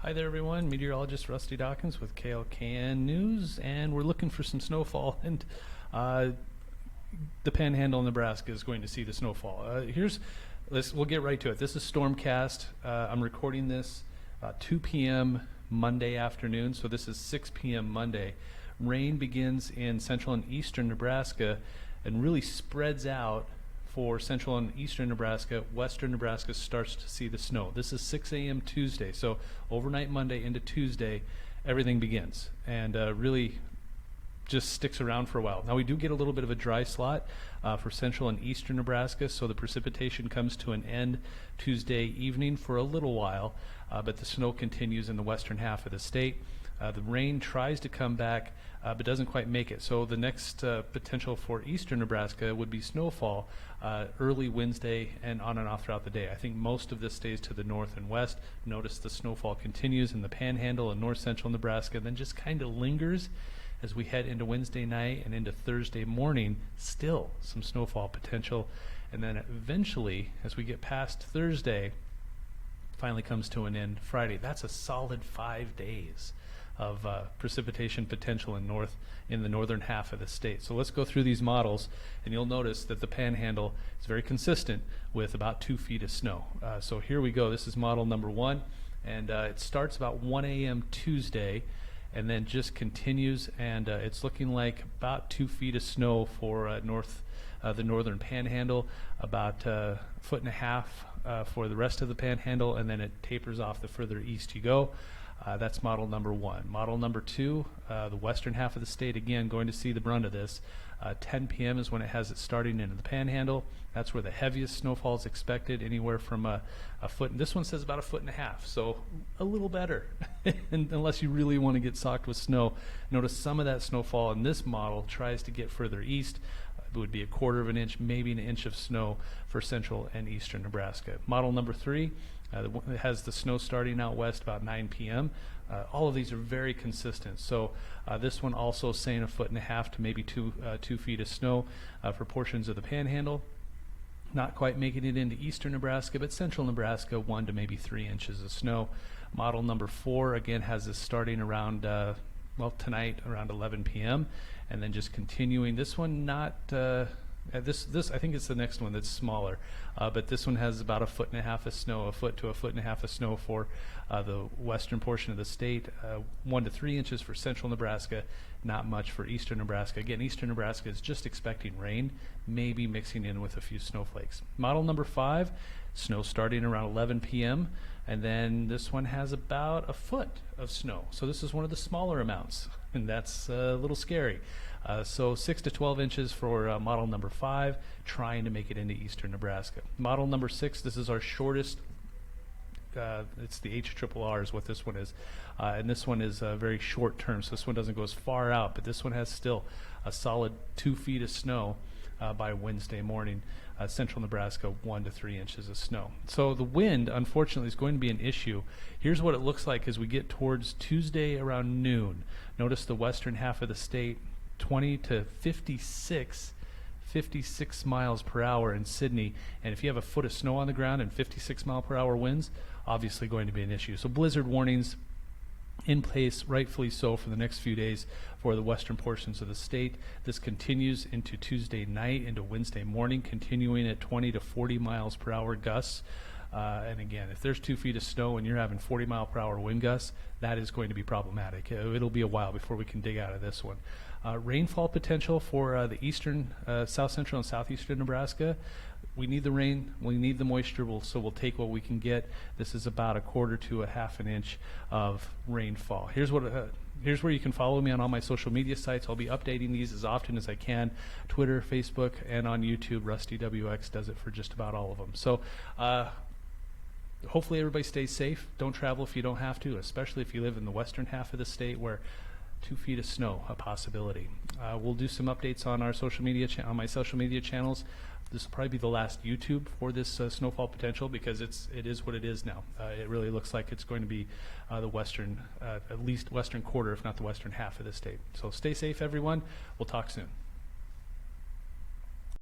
Hi there, everyone. Meteorologist Rusty Dawkins with KLKN News, and we're looking for some snowfall. And the Panhandle, Nebraska, is going to see the snowfall. We'll get right to it. This is Stormcast. I'm recording this 2 p.m. Monday afternoon, so this is 6 p.m. Monday. Rain begins in central and eastern Nebraska, and really spreads out for central and eastern Nebraska. Western Nebraska starts to see the snow. This is 6 a.m. Tuesday, so overnight Monday into Tuesday, everything begins, and really just sticks around for a while. Now we do get a little bit of a dry slot for central and eastern Nebraska, so the precipitation comes to an end Tuesday evening for a little while, but the snow continues in the western half of the state. The rain tries to come back, but doesn't quite make it. So the next potential for eastern Nebraska would be snowfall early Wednesday and on and off throughout the day. I think most of this stays to the north and west. Notice the snowfall continues in the Panhandle and north central Nebraska, and then just kind of lingers as we head into Wednesday night and into Thursday morning. Still some snowfall potential, and then eventually, as we get past Thursday, finally comes to an end Friday. That's a solid 5 days of precipitation potential in the northern half of the state. So let's go through these models, and you'll notice that the Panhandle is very consistent with about 2 feet of snow. So here we go. This is model number 1, and it starts about 1 a.m. Tuesday, and then just continues, and it's looking like about 2 feet of snow for the northern Panhandle, about 1.5 feet for the rest of the Panhandle, and then it tapers off the further east you go. That's model number 1. Model number 2, the western half of the state, again, going to see the brunt of this. 10 p.m. is when it has it starting into the Panhandle. That's where the heaviest snowfall is expected, anywhere from a foot. And this one says about 1.5 feet, so a little better, unless you really want to get socked with snow. Notice some of that snowfall in this model tries to get further east. It would be 1/4 of an inch, maybe an inch of snow for central and eastern Nebraska. Model number 3, it has the snow starting out west about 9 p.m. All of these are very consistent. So this one also saying 1.5 feet to maybe 2 feet of snow for portions of the Panhandle. Not quite making it into eastern Nebraska, but central Nebraska, 1 to maybe 3 inches of snow. Model number 4 again has this starting around tonight around 11 p.m. and then just continuing. This one not this I think it's the next one that's smaller, but this one has about 1.5 feet of snow, 1 foot to 1.5 feet of snow for the western portion of the state, 1 to 3 inches for central Nebraska, not much for eastern Nebraska. Again, eastern Nebraska is just expecting rain, maybe mixing in with a few snowflakes. Model number 5, snow starting around 11 p.m. and then this one has about 1 foot of snow. So this is one of the smaller amounts, and that's a little scary. So 6 to 12 inches for model number 5, trying to make it into eastern Nebraska. Model number 6, this is our shortest. It's the HRRR is what this one is, and this one is very short term, so this one doesn't go as far out, but this one has still a solid 2 feet of snow by Wednesday morning. Central Nebraska, 1 to 3 inches of snow. So the wind, unfortunately, is going to be an issue. Here's what it looks like as we get towards Tuesday around noon. Notice the western half of the state, 20 to 56 miles per hour in Sydney, and if you have 1 foot of snow on the ground and 56 mile per hour winds, obviously going to be an issue. So blizzard warnings in place, rightfully so, for the next few days for the western portions of the state. This continues into Tuesday night, into Wednesday morning, continuing at 20 to 40 miles per hour gusts. And again, if there's 2 feet of snow and you're having 40 mile per hour wind gusts, that is going to be problematic. It'll be a while before we can dig out of this one. Rainfall potential for the eastern, south central and southeastern Nebraska. We need the rain, we need the moisture, so we'll take what we can get. This is about 1/4 to 1/2 an inch of rainfall. Here's where you can follow me on all my social media sites. I'll be updating these as often as I can. Twitter, Facebook, and on YouTube. Rusty WX does it for just about all of them. So hopefully everybody stays safe. Don't travel if you don't have to, especially if you live in the western half of the state where 2 feet of snow a possibility. We'll do some updates on our social media on my social media channels. This will probably be the last YouTube for this snowfall potential, because it is what it is now. It really looks like it's going to be the western, at least western quarter, if not the western half of the state. So stay safe, everyone. We'll talk soon.